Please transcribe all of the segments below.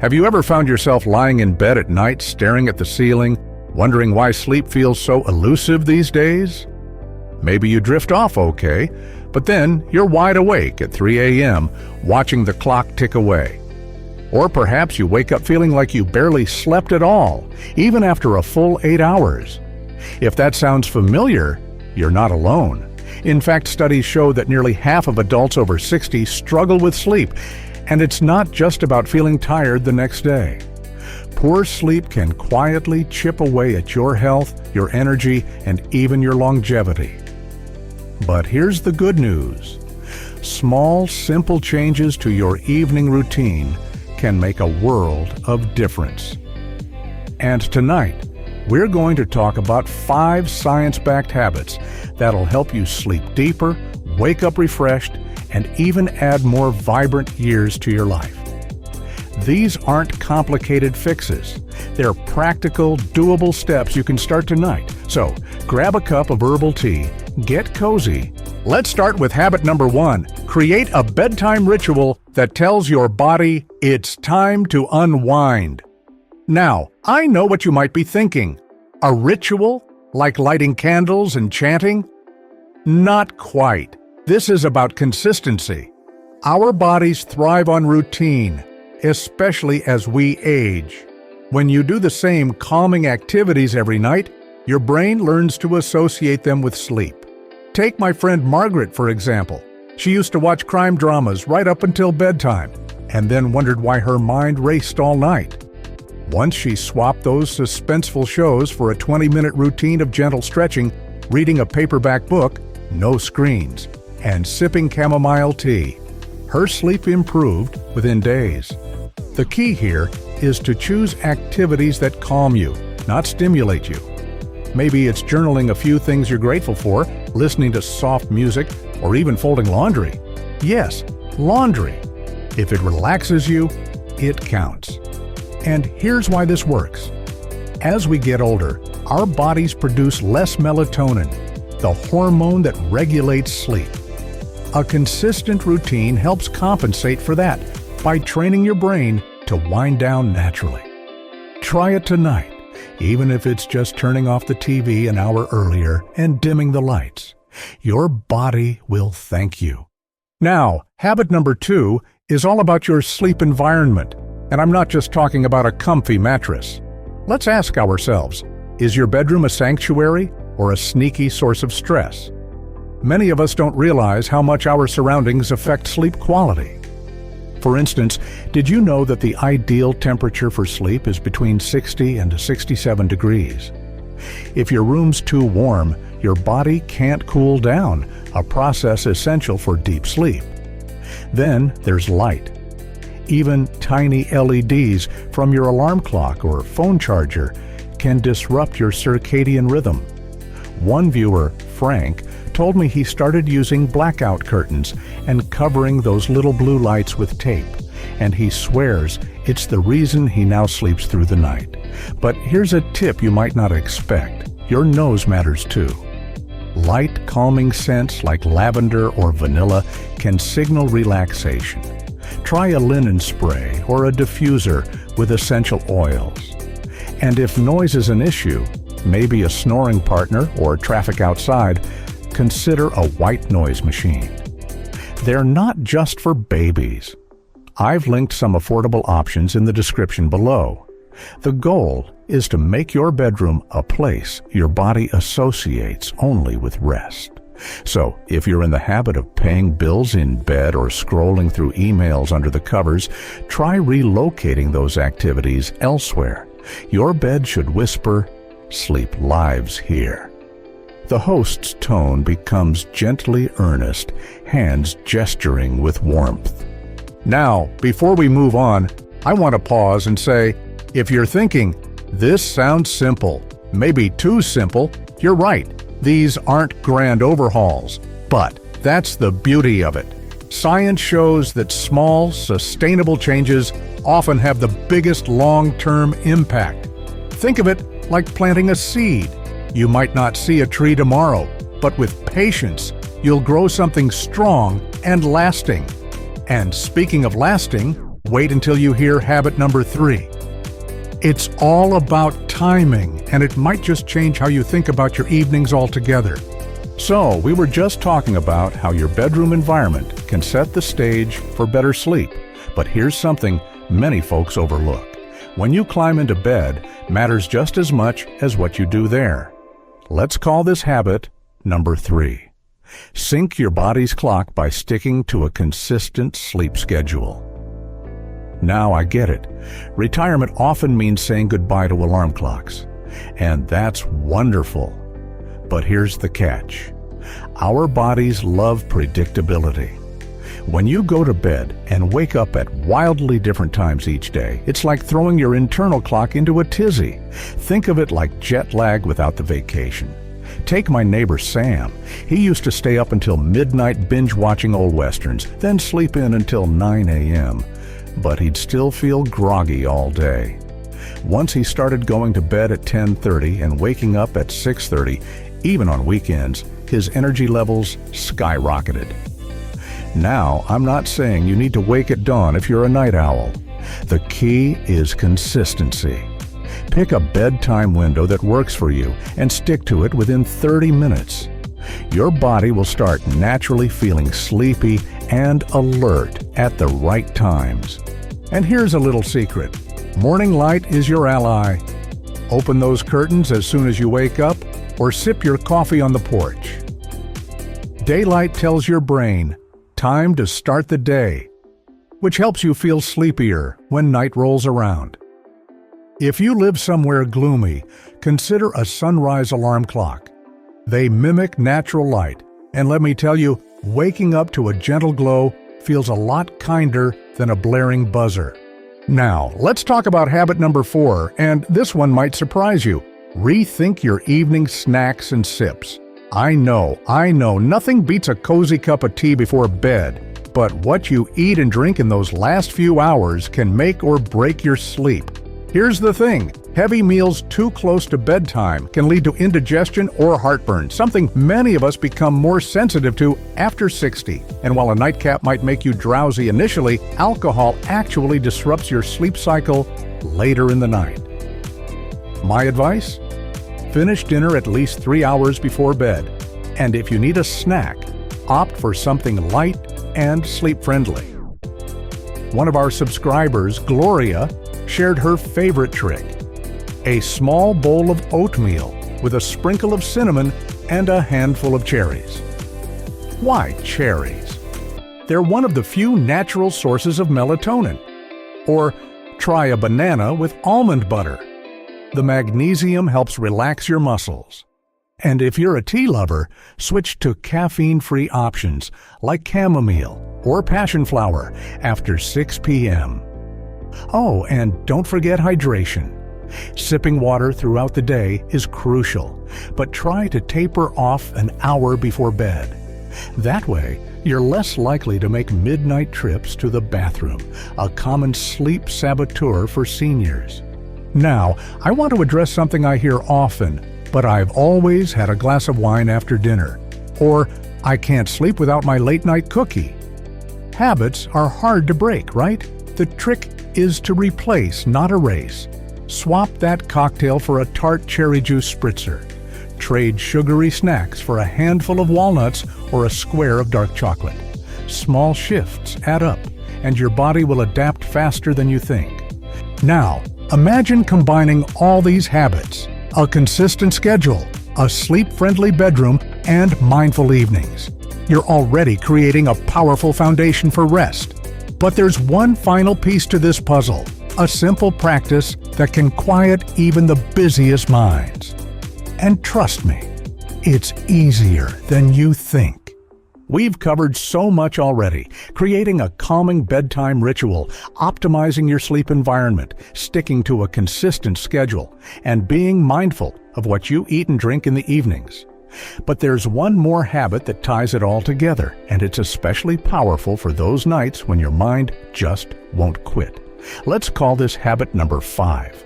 Have you ever found yourself lying in bed at night staring at the ceiling, wondering why sleep feels so elusive these days? Maybe you drift off okay, but then you're wide awake at 3 a.m. watching the clock tick away. Or perhaps you wake up feeling like you barely slept at all, even after a full 8 hours. If that sounds familiar, you're not alone. In fact, studies show that nearly half of adults over 60 struggle with sleep, and it's not just about feeling tired the next day. Poor sleep can quietly chip away at your health, your energy, and even your longevity. But here's the good news. Small, simple changes to your evening routine can make a world of difference. And tonight, we're going to talk about 5 science-backed habits that'll help you sleep deeper, wake up refreshed, and even add more vibrant years to your life. These aren't complicated fixes. They're practical, doable steps you can start tonight. So, grab a cup of herbal tea, get cozy. Let's start with habit number 1. Create a bedtime ritual that tells your body it's time to unwind. Now, I know what you might be thinking. A ritual? Like lighting candles and chanting? Not quite. This is about consistency. Our bodies thrive on routine, especially as we age. When you do the same calming activities every night, your brain learns to associate them with sleep. Take my friend Margaret, for example. She used to watch crime dramas right up until bedtime, and then wondered why her mind raced all night. Once she swapped those suspenseful shows for a 20-minute routine of gentle stretching, reading a paperback book, no screens, and sipping chamomile tea, her sleep improved within days. The key here is to choose activities that calm you, not stimulate you. Maybe it's journaling a few things you're grateful for, listening to soft music, or even folding laundry. Yes, laundry. If it relaxes you, it counts. And here's why this works. As we get older, our bodies produce less melatonin, the hormone that regulates sleep. A consistent routine helps compensate for that by training your brain to wind down naturally. Try it tonight, even if it's just turning off the TV an hour earlier and dimming the lights. Your body will thank you. Now, habit number 2 is all about your sleep environment. And I'm not just talking about a comfy mattress. Let's ask ourselves, is your bedroom a sanctuary or a sneaky source of stress? Many of us don't realize how much our surroundings affect sleep quality. For instance, did you know that the ideal temperature for sleep is between 60 and 67 degrees? If your room's too warm, your body can't cool down, a process essential for deep sleep. Then there's light. Even tiny LEDs from your alarm clock or phone charger can disrupt your circadian rhythm. One viewer, Frank, told me he started using blackout curtains and covering those little blue lights with tape, and he swears it's the reason he now sleeps through the night. But here's a tip you might not expect. Your nose matters too. Light, calming scents like lavender or vanilla can signal relaxation. Try a linen spray or a diffuser with essential oils. And if noise is an issue, maybe a snoring partner or traffic outside, consider a white noise machine. They're not just for babies. I've linked some affordable options in the description below. The goal is to make your bedroom a place your body associates only with rest. So, if you're in the habit of paying bills in bed or scrolling through emails under the covers, try relocating those activities elsewhere. Your bed should whisper, "Sleep lives here." The host's tone becomes gently earnest, hands gesturing with warmth. Now, before we move on, I want to pause and say, if you're thinking, this sounds simple, maybe too simple, you're right. These aren't grand overhauls, but that's the beauty of it. Science shows that small, sustainable changes often have the biggest long-term impact. Think of it like planting a seed. You might not see a tree tomorrow, but with patience, you'll grow something strong and lasting. And speaking of lasting, Wait until you hear habit number 3. It's all about timing, and it might just change how you think about your evenings altogether. So, we were just talking about how your bedroom environment can set the stage for better sleep. But here's something many folks overlook. When you climb into bed matters just as much as what you do there. Let's call this habit number 3. Sync your body's clock by sticking to a consistent sleep schedule. Now I get it. Retirement often means saying goodbye to alarm clocks. And that's wonderful. But here's the catch. Our bodies love predictability. When you go to bed and wake up at wildly different times each day, it's like throwing your internal clock into a tizzy. Think of it like jet lag without the vacation. Take my neighbor Sam. He used to stay up until midnight binge-watching old westerns, then sleep in until 9 a.m. But he'd still feel groggy all day. Once he started going to bed at 10:30 and waking up at 6:30, even on weekends, his energy levels skyrocketed. Now, I'm not saying you need to wake at dawn if you're a night owl. The key is consistency. Pick a bedtime window that works for you and stick to it within 30 minutes. Your body will start naturally feeling sleepy and alert at the right times. And here's a little secret. Morning light is your ally. Open those curtains as soon as you wake up or sip your coffee on the porch. Daylight tells your brain, time to start the day, which helps you feel sleepier when night rolls around. If you live somewhere gloomy, consider a sunrise alarm clock. They mimic natural light, and let me tell you, waking up to a gentle glow feels a lot kinder than a blaring buzzer. Now, let's talk about habit number 4, and this one might surprise you. Rethink your evening snacks and sips. I know, nothing beats a cozy cup of tea before bed, but what you eat and drink in those last few hours can make or break your sleep. Here's the thing, heavy meals too close to bedtime can lead to indigestion or heartburn, something many of us become more sensitive to after 60. And while a nightcap might make you drowsy initially, alcohol actually disrupts your sleep cycle later in the night. My advice? Finish dinner at least 3 hours before bed. And if you need a snack, opt for something light and sleep-friendly. One of our subscribers, Gloria, shared her favorite trick. A small bowl of oatmeal with a sprinkle of cinnamon and a handful of cherries. Why cherries? They're one of the few natural sources of melatonin. Or try a banana with almond butter. The magnesium helps relax your muscles. And if you're a tea lover, switch to caffeine-free options like chamomile or passion flower after 6 p.m. Oh, and don't forget hydration. Sipping water throughout the day is crucial, but try to taper off an hour before bed. That way, you're less likely to make midnight trips to the bathroom, a common sleep saboteur for seniors. Now, I want to address something I hear often, but I've always had a glass of wine after dinner. Or, I can't sleep without my late-night cookie. Habits are hard to break, right? The trick is to replace, not erase. Swap that cocktail for a tart cherry juice spritzer. Trade sugary snacks for a handful of walnuts or a square of dark chocolate. Small shifts add up, and your body will adapt faster than you think. Now, imagine combining all these habits: a consistent schedule, a sleep-friendly bedroom, and mindful evenings. You're already creating a powerful foundation for rest. But there's one final piece to this puzzle, a simple practice that can quiet even the busiest minds. And trust me, it's easier than you think. We've covered so much already: creating a calming bedtime ritual, optimizing your sleep environment, sticking to a consistent schedule, and being mindful of what you eat and drink in the evenings. But there's one more habit that ties it all together, and it's especially powerful for those nights when your mind just won't quit. Let's call this habit number 5.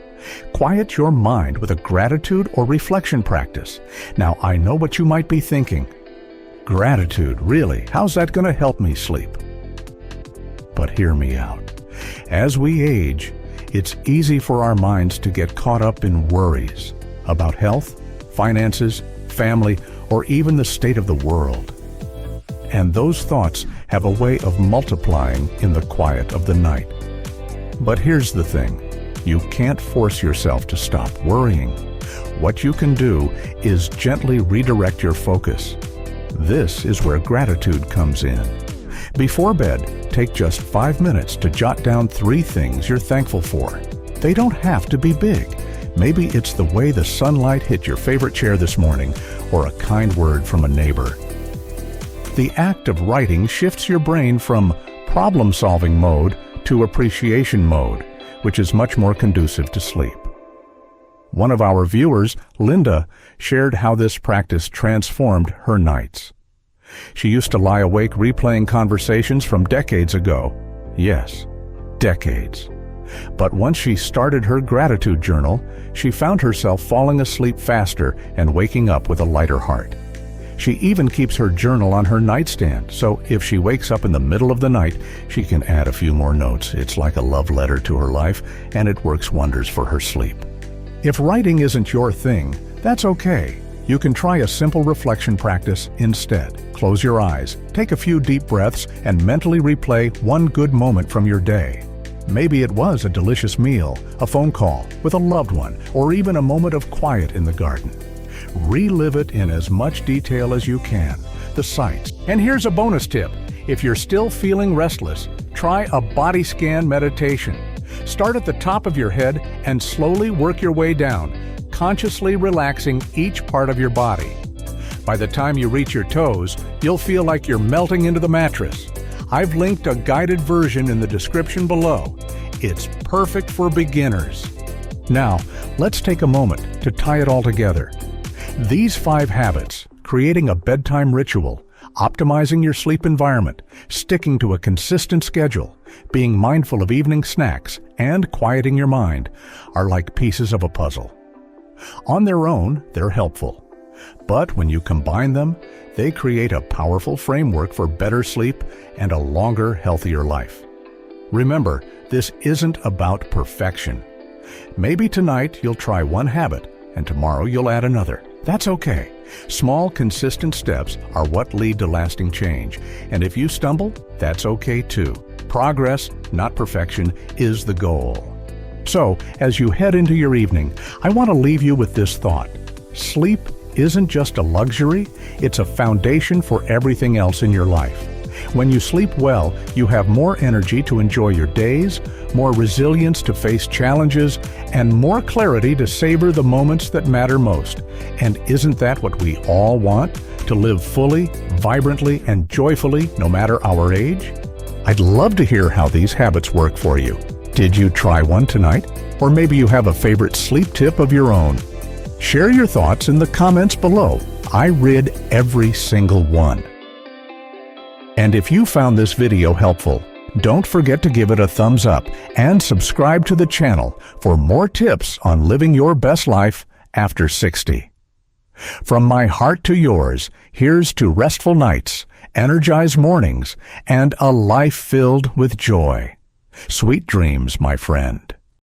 Quiet your mind with a gratitude or reflection practice. Now, I know what you might be thinking. Gratitude, really? How's that going to help me sleep? But hear me out. As we age, it's easy for our minds to get caught up in worries about health, finances, family, or even the state of the world. And those thoughts have a way of multiplying in the quiet of the night. But here's the thing, you can't force yourself to stop worrying. What you can do is gently redirect your focus. This is where gratitude comes in. Before bed, take just 5 minutes to jot down 3 things you're thankful for. They don't have to be big. Maybe it's the way the sunlight hit your favorite chair this morning, or a kind word from a neighbor. The act of writing shifts your brain from problem-solving mode to appreciation mode, which is much more conducive to sleep. One of our viewers, Linda, shared how this practice transformed her nights. She used to lie awake replaying conversations from decades ago. Yes, decades. But once she started her gratitude journal, she found herself falling asleep faster and waking up with a lighter heart. She even keeps her journal on her nightstand, so if she wakes up in the middle of the night, she can add a few more notes. It's like a love letter to her life, and it works wonders for her sleep. If writing isn't your thing, that's okay. You can try a simple reflection practice instead. Close your eyes, take a few deep breaths, and mentally replay one good moment from your day. Maybe it was a delicious meal, a phone call with a loved one, or even a moment of quiet in the garden. Relive it in as much detail as you can, the sights. And here's a bonus tip. If you're still feeling restless, try a body scan meditation. Start at the top of your head and slowly work your way down, consciously relaxing each part of your body. By the time you reach your toes, you'll feel like you're melting into the mattress. I've linked a guided version in the description below. It's perfect for beginners. Now, let's take a moment to tie it all together. These 5 habits, creating a bedtime ritual, optimizing your sleep environment, sticking to a consistent schedule, being mindful of evening snacks, and quieting your mind, are like pieces of a puzzle. On their own, they're helpful. But when you combine them, they create a powerful framework for better sleep and a longer, healthier life. Remember, this isn't about perfection. Maybe tonight you'll try one habit, and tomorrow you'll add another. That's okay. Small, consistent steps are what lead to lasting change. And if you stumble, that's okay too. Progress, not perfection, is the goal. So, as you head into your evening, I want to leave you with this thought. Sleep isn't just a luxury, it's a foundation for everything else in your life. When you sleep well, you have more energy to enjoy your days, more resilience to face challenges, and more clarity to savor the moments that matter most. And isn't that what we all want? To live fully, vibrantly, and joyfully, no matter our age? I'd love to hear how these habits work for you. Did you try one tonight? Or maybe you have a favorite sleep tip of your own. Share your thoughts in the comments below. I read every single one. And if you found this video helpful, don't forget to give it a thumbs up and subscribe to the channel for more tips on living your best life after 60. From my heart to yours, here's to restful nights, energized mornings, and a life filled with joy. Sweet dreams, my friend.